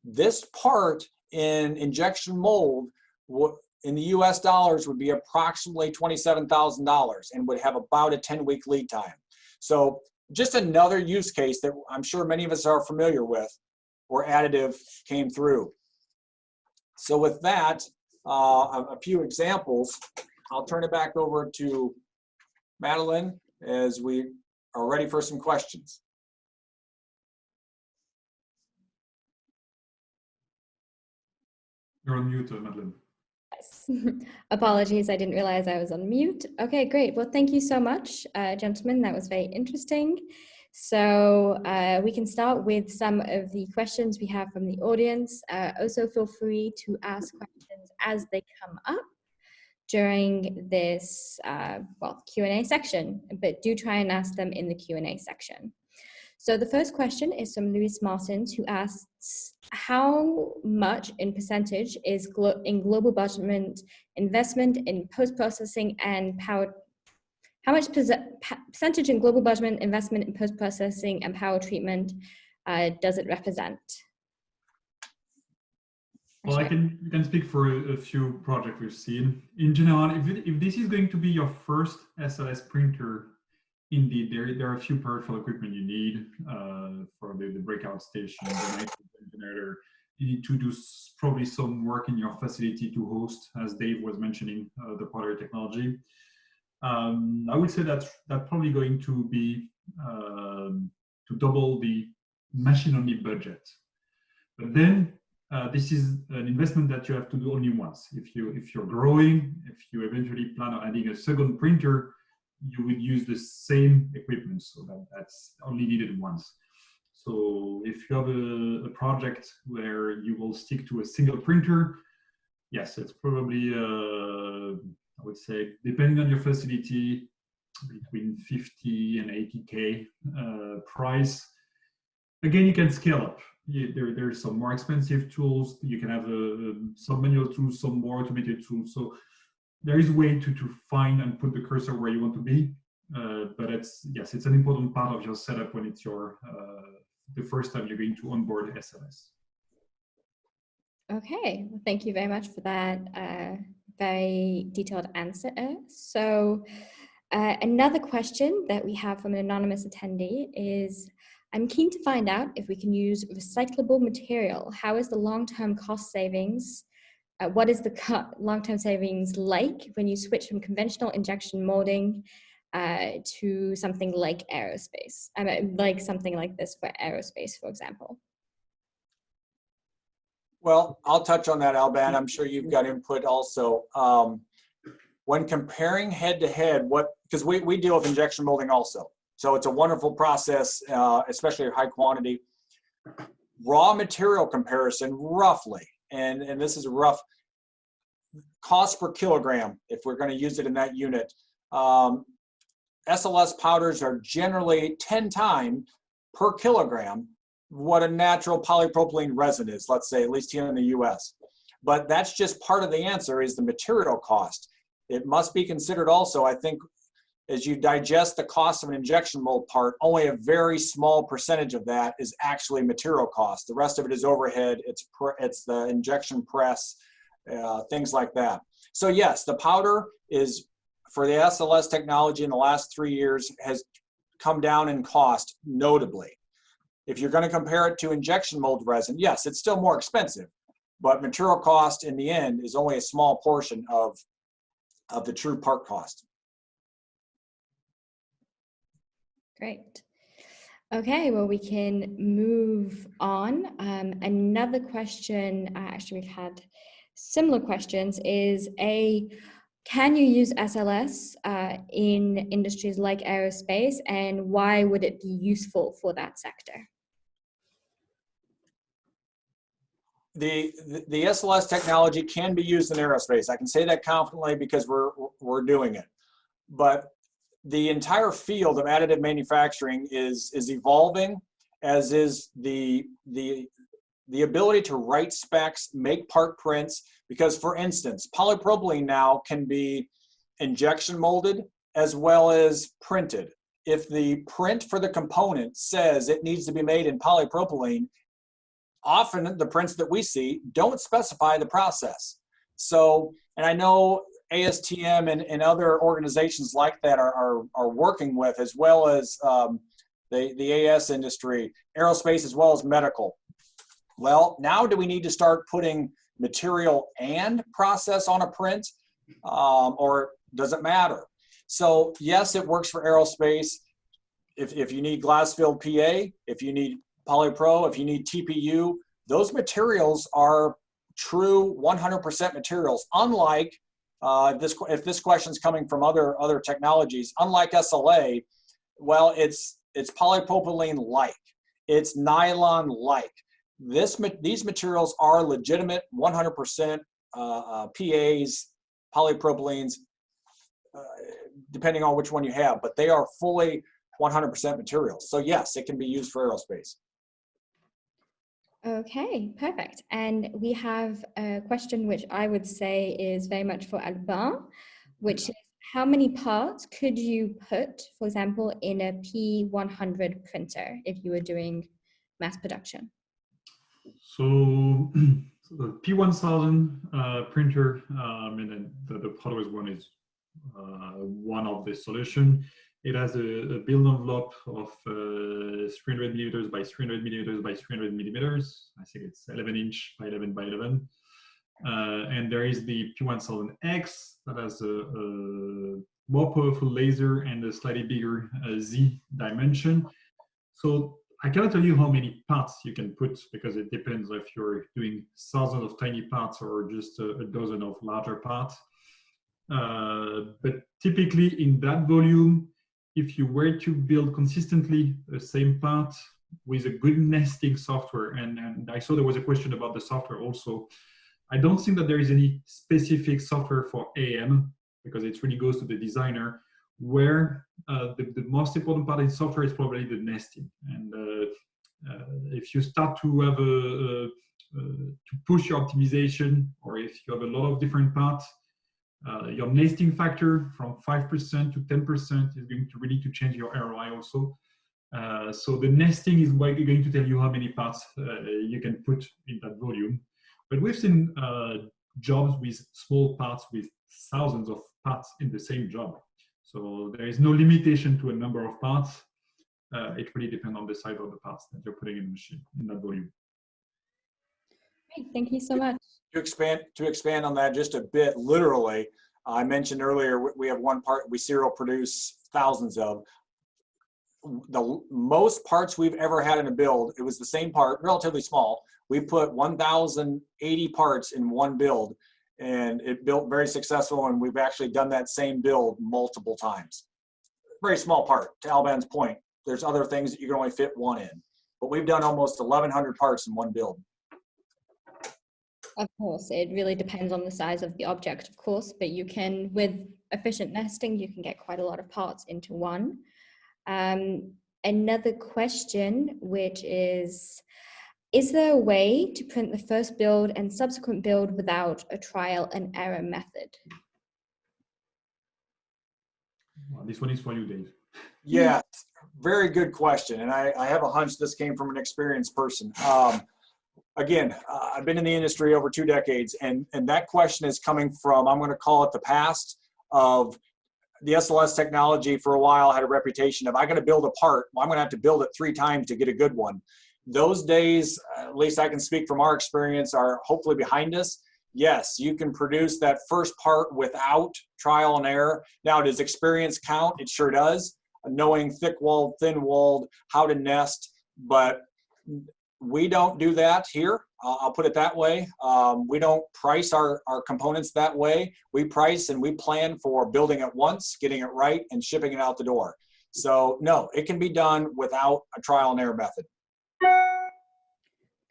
This part in injection mold in the US dollars would be approximately $27,000 and would have about a 10-week lead time. So just another use case that I'm sure many of us are familiar with where additive came through. So with that, a few examples. I'll turn it back over to Madeline as we are ready for some questions. You're on mute, Madeline. Yes. Apologies, I didn't realize I was on mute. Okay, great. Well, thank you so much, gentlemen. That was very interesting. So we can start with some of the questions we have from the audience. Also feel free to ask questions as they come up during this Q&A section, but do try and ask them in the Q&A section. So the first question is from Luis Martins, who asks, how much in percentage is in global budget investment in post-processing and power? How much percentage in global budget investment in post-processing and power treatment does it represent? Well, I can speak for a few projects we've seen. In general, if this is going to be your first SLS printer, indeed, there are a few peripheral equipment you need for the breakout station, the nitrogen generator. You need to do probably some work in your facility to host, as Dave was mentioning, the pottery technology. I would say that's probably going to be to double the machine-only budget. But then this is an investment that you have to do only once. If you're growing, if you eventually plan on adding a second printer, you would use the same equipment, so that's only needed once. So if you have a project where you will stick to a single printer, yes, it's probably, I would say, depending on your facility, between 50 and 80K price. Again, you can scale up. There's some more expensive tools. You can have some manual tools, some more automated tools. So there is a way to find and put the cursor where you want to be. But it's an important part of your setup when it's the first time you're going to onboard SLS. Okay, well, thank you very much for that very detailed answer. So another question that we have from an anonymous attendee is, I'm keen to find out if we can use recyclable material. How is the long-term cost savings? What is the long-term savings like when you switch from conventional injection molding to something like aerospace? Like something like this for aerospace, for example. Well, I'll touch on that, Alban. I'm sure you've got input also. When comparing head-to-head, because we deal with injection molding also. So it's a wonderful process, especially at high quantity. Raw material comparison, roughly, and this is a rough cost per kilogram, if we're going to use it in that unit. SLS powders are generally 10 times per kilogram what a natural polypropylene resin is, let's say, at least here in the US. But that's just part of the answer, is the material cost. It must be considered also, I think, as you digest the cost of an injection mold part, only a very small percentage of that is actually material cost. The rest of it is overhead, it's the injection press, things like that. So yes, the powder is, for the SLS technology in the last 3 years, has come down in cost notably. If you're going to compare it to injection molded resin, yes, it's still more expensive, but material cost in the end is only a small portion of the true part cost. Great. Okay, well, we can move on. Another question, actually we've had similar questions, is can you use SLS in industries like aerospace, and why would it be useful for that sector? The SLS technology can be used in aerospace. I can say that confidently because we're doing it. But the entire field of additive manufacturing is evolving, as is the ability to write specs, make part prints. Because, for instance, polypropylene now can be injection molded as well as printed. If the print for the component says it needs to be made in polypropylene, often the prints that we see don't specify the process. So, and I know ASTM and other organizations like that are working with, as well as the AS industry, aerospace, as well as medical. Well, now do we need to start putting material and process on a print, or does it matter? So yes, it works for aerospace. If you need glass-filled PA, if you need polypro, if you need TPU, those materials are true 100% materials. Unlike if this question is coming from other technologies, unlike SLA, well, it's polypropylene-like, it's nylon-like. These materials are legitimate 100% PAs, polypropylenes, depending on which one you have, but they are fully 100% materials. So yes, it can be used for aerospace. Okay, perfect. And we have a question which I would say is very much for Alban, which is, how many parts could you put, for example, in a P100 printer if you were doing mass production? So the P1000 printer, and the Prodways one is one of the solution. It has a build envelope of 300 millimeters by 300 millimeters by 300 millimeters. I think it's 11 inch by 11 by 11. And there is the P1000X that has a more powerful laser and a slightly bigger Z dimension. So I cannot tell you how many parts you can put, because it depends if you're doing thousands of tiny parts or just a dozen of larger parts. But typically in that volume, if you were to build consistently the same part with a good nesting software, and I saw there was a question about the software also, I don't think that there is any specific software for AM, because it really goes to the designer, where the most important part in software is probably the nesting. And if you start to have to push your optimization, or if you have a lot of different parts, your nesting factor from 5% to 10% is going to really to change your ROI also. So the nesting is going to tell you how many parts you can put in that volume. But we've seen jobs with small parts with thousands of parts in the same job. So there is no limitation to a number of parts. It really depends on the size of the parts that you're putting in the machine in that volume. Great, thank you so much. To expand on that just a bit, literally, I mentioned earlier we have one part we serial produce thousands of. The most parts we've ever had in a build, it was the same part, relatively small. We put 1,080 parts in one build, and it built very successful, and we've actually done that same build multiple times. Very small part, to Alban's point. There's other things that you can only fit one in, but we've done almost 1,100 parts in one build. Of course, it really depends on the size of the object, of course, but you can, with efficient nesting, you can get quite a lot of parts into one. Another question, which is there a way to print the first build and subsequent build without a trial and error method? Well, this one is for you, Dave. Yeah, very good question. And I have a hunch this came from an experienced person. again, I've been in the industry over 2 decades, and that question is coming from, I'm going to call it the past of the SLS technology. For a while had a reputation of, I'm going to build a part, well, I'm going to have to build it 3 times to get a good one. Those days, at least I can speak from our experience, are hopefully behind us. Yes, you can produce that first part without trial and error. Now, does experience count? It sure does. Knowing thick-walled, thin-walled, how to nest, but we don't do that here. I'll put it that way. We don't price our components that way. We price and we plan for building it once, getting it right, and shipping it out the door. So no, it can be done without a trial and error method.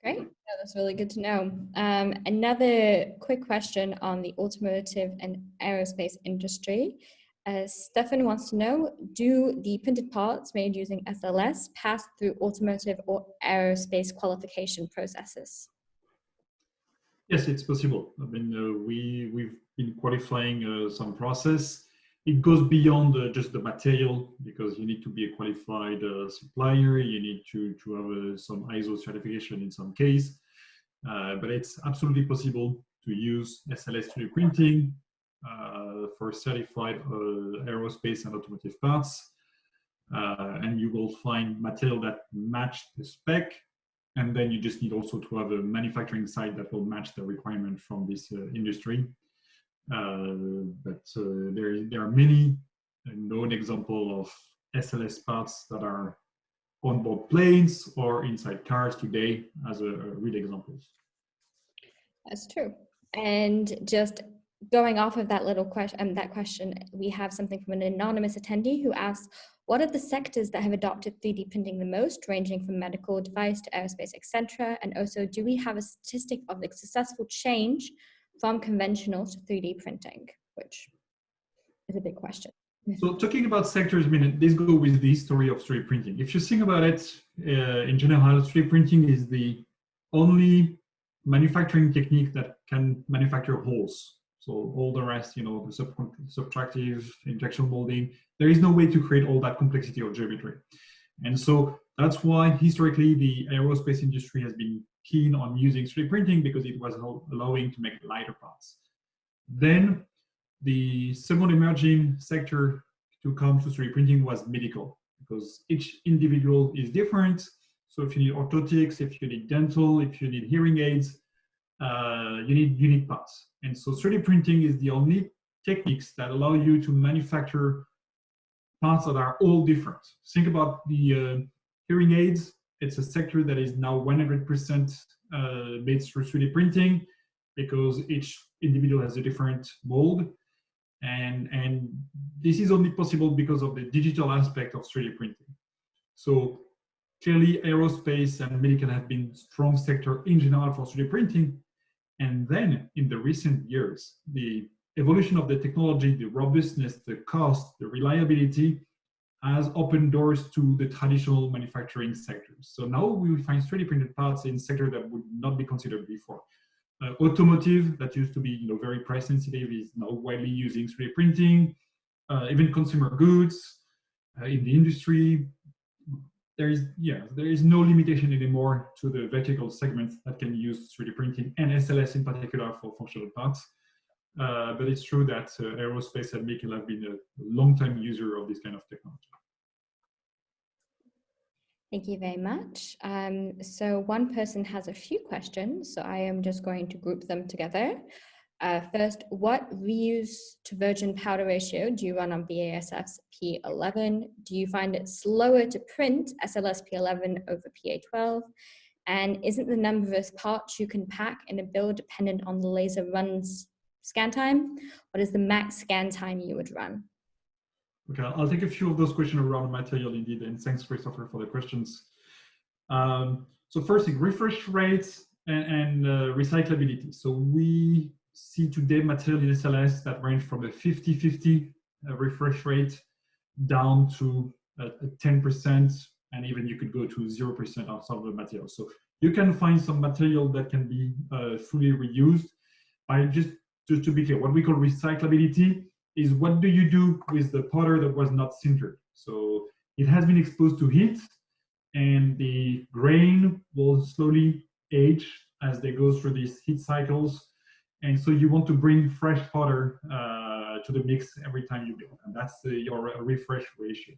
Great. Yeah, that's really good to know. Another quick question on the automotive and aerospace industry. Stefan wants to know, do the printed parts made using SLS pass through automotive or aerospace qualification processes? Yes, it's possible. I mean, we've been qualifying some process. It goes beyond just the material, because you need to be a qualified supplier. You need to have some ISO certification in some case. But it's absolutely possible to use SLS 3D printing for certified aerospace and automotive parts. And you will find material that match the spec. And then you just need also to have a manufacturing site that will match the requirement from this industry. But there are many known examples of SLS parts that are on board planes or inside cars today as real examples. That's true. And just going off of that little question, we have something from an anonymous attendee who asks, what are the sectors that have adopted 3D printing the most, ranging from medical device to aerospace, etc.? And also, do we have a statistic of the successful change from conventional to 3D printing, which is a big question. So talking about sectors, I mean, this goes with the history of 3D printing. If you think about it, in general, 3D printing is the only manufacturing technique that can manufacture holes. So all the rest, you know, the subtractive, injection molding, there is no way to create all that complexity of geometry. And so that's why historically the aerospace industry has been keen on using 3D printing, because it was allowing to make lighter parts. Then the second emerging sector to come to 3D printing was medical, because each individual is different. So if you need orthotics, if you need dental, if you need hearing aids, you need unique parts. And so 3D printing is the only techniques that allow you to manufacture parts that are all different. Think about the hearing aids. It's a sector that is now 100% made through 3D printing, because each individual has a different mold. And this is only possible because of the digital aspect of 3D printing. So clearly aerospace and medical have been strong sector in general for 3D printing. And then in the recent years, the evolution of the technology, the robustness, the cost, the reliability has opened doors to the traditional manufacturing sectors. So now we will find 3D printed parts in sectors that would not be considered before. Automotive, that used to be very price sensitive, is now widely using 3D printing. Even consumer goods in the industry, there is no limitation anymore to the vertical segments that can use 3D printing, and SLS in particular for functional parts. But it's true that aerospace and medical have been a long-time user of this kind of technology. Thank you very much. So one person has a few questions, so I am just going to group them together. First, what reuse to virgin powder ratio do you run on BASF's P11? Do you find it slower to print SLS P11 over PA12? And isn't the number of parts you can pack in a build dependent on the laser run's scan time? What is the max scan time you would run? Okay, I'll take a few of those questions around material indeed, and thanks, Christopher, for the questions. So first thing, refresh rates and recyclability. So we see today material in SLS that range from a 50-50 refresh rate down to a 10%, and even you could go to 0% of some of the material. So you can find some material that can be fully reused. By just to be clear, what we call recyclability is what do you do with the powder that was not sintered. So it has been exposed to heat, and the grain will slowly age as they go through these heat cycles. And so you want to bring fresh powder to the mix every time you build, and that's your refresh ratio.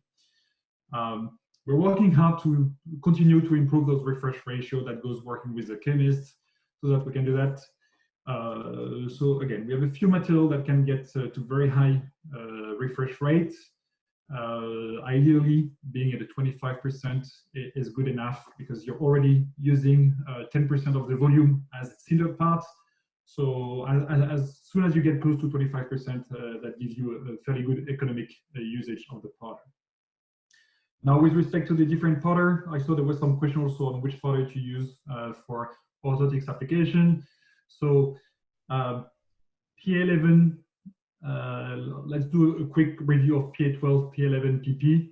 We're working hard to continue to improve those refresh ratio. That goes working with the chemists so that we can do that. So again, we have a few materials that can get to very high refresh rate. Ideally, being at a 25% is good enough because you're already using 10% of the volume as sintered parts. So as soon as you get close to 25%, that gives you a fairly good economic usage of the powder. Now, with respect to the different powder, I saw there was some question also on which powder to use for orthotics application. So PA11, let's do a quick review of PA12, PA11, PP.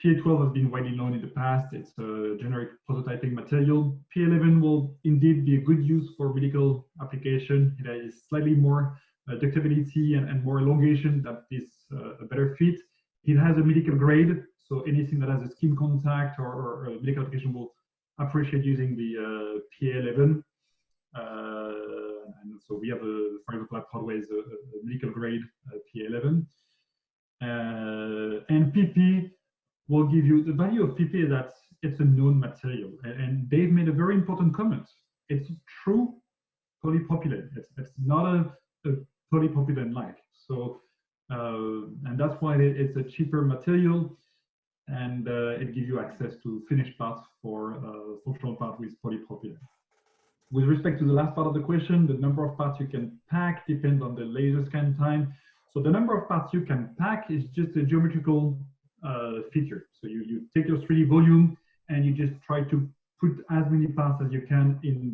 PA12 has been widely known in the past. It's a generic prototyping material. PA11 will indeed be a good use for medical application. It has slightly more ductability and more elongation. That is a better fit. It has a medical grade, so anything that has a skin contact or a medical application will appreciate using the PA11. And so we have, for example, at Prodways, a medical grade PA11. And PP will give you, the value of PP is that it's a known material. And Dave made a very important comment. It's true polypropylene. It's not a polypropylene-like. So, and that's why it's a cheaper material, and it gives you access to finished parts for functional parts with polypropylene. With respect to the last part of the question, the number of parts you can pack depends on the laser scan time. So the number of parts you can pack is just a geometrical feature. So you take your 3D volume and you just try to put as many parts as you can in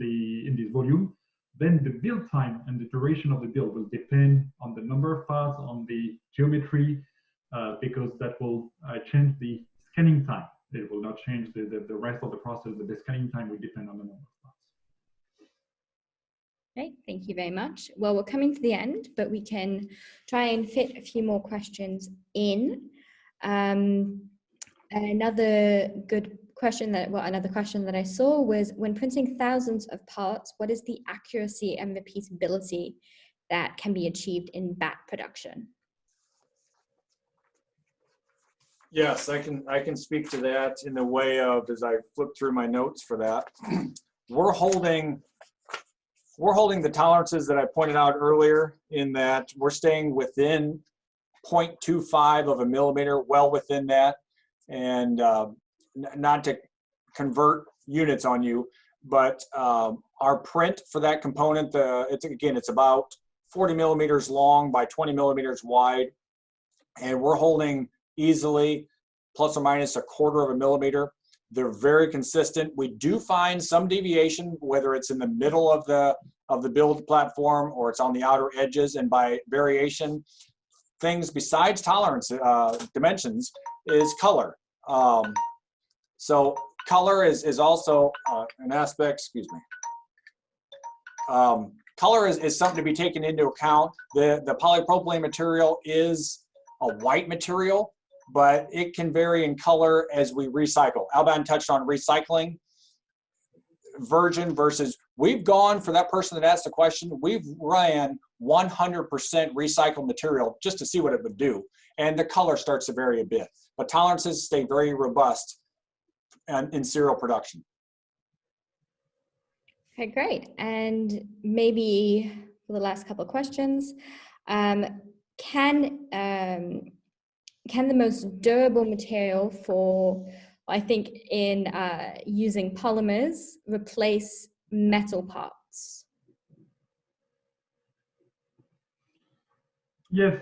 this volume. Then the build time and the duration of the build will depend on the number of parts, on the geometry, because that will change the scanning time. It will not change the rest of the process, but the scanning time will depend on the number of parts. Okay, thank you very much. Well, we're coming to the end, but we can try and fit a few more questions in. Another good question another question that I saw was, when printing thousands of parts, what is the accuracy and repeatability that can be achieved in batch production? Yes, I can speak to that in the way of, as I flip through my notes for that. We're holding the tolerances that I pointed out earlier, in that we're staying within 0.25 of a millimeter, well within that. And not to convert units on you, but our print for that component, it's about 40 millimeters long by 20 millimeters wide, and we're holding easily plus or minus 1/4 of a millimeter. They're very consistent. We do find some deviation, whether it's in the middle of the build platform or it's on the outer edges, and by variation, things besides tolerance dimensions is color. So color is also an aspect, excuse me. Color is something to be taken into account. The polypropylene material is a white material, but it can vary in color as we recycle. Alban touched on recycling, virgin versus, we've gone, for that person that asked the question, we've ran 100% recycled material just to see what it would do. And the color starts to vary a bit, but tolerances stay very robust in serial production. Okay, great. And maybe for the last couple of questions, can the most durable material for, I think, in using polymers, replace metal parts? Yes,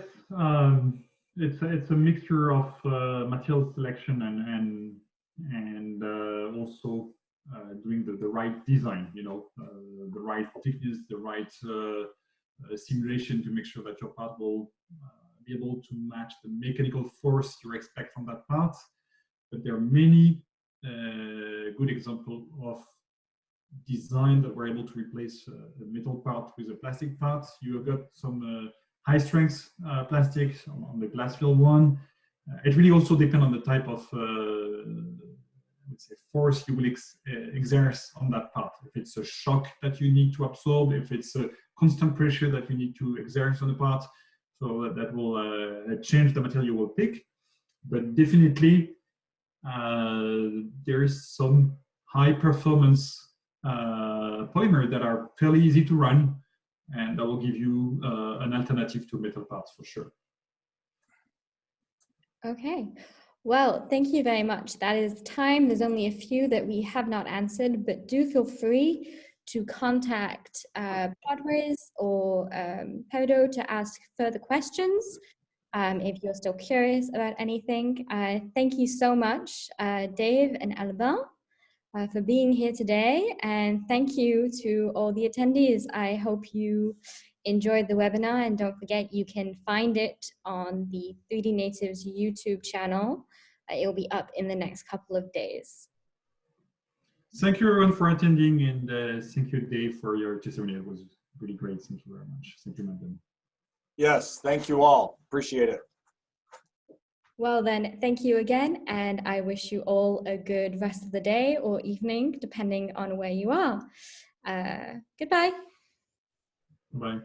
it's a mixture of material selection and also doing the right design, the right thickness, the right simulation to make sure that your part will be able to match the mechanical force you expect from that part. But there are many good examples of design that were able to replace a metal part with a plastic part. You have got some high strength plastics on the glass field one. It really also depends on the type of would say, force you will exert on that part. If it's a shock that you need to absorb, if it's a constant pressure that you need to exert on the part, so that will change the material you will pick. But definitely, there is some high performance polymer that are fairly easy to run, and that will give you an alternative to metal parts for sure. Okay, well, thank you very much. That is time. There's only a few that we have not answered, but do feel free to contact Prodways or Peridot to ask further questions if you're still curious about anything. Thank you so much, Dave and Alban, for being here today, and thank you to all the attendees. I hope you enjoyed the webinar, and don't forget you can find it on the 3D Natives YouTube channel. It will be up in the next couple of days. Thank you everyone for attending, and thank you Dave for your testimony. It was really great. Thank you very much. Thank you, madam. Yes, thank you all. Appreciate it. Well then, thank you again, and I wish you all a good rest of the day or evening, depending on where you are. Goodbye. Bye.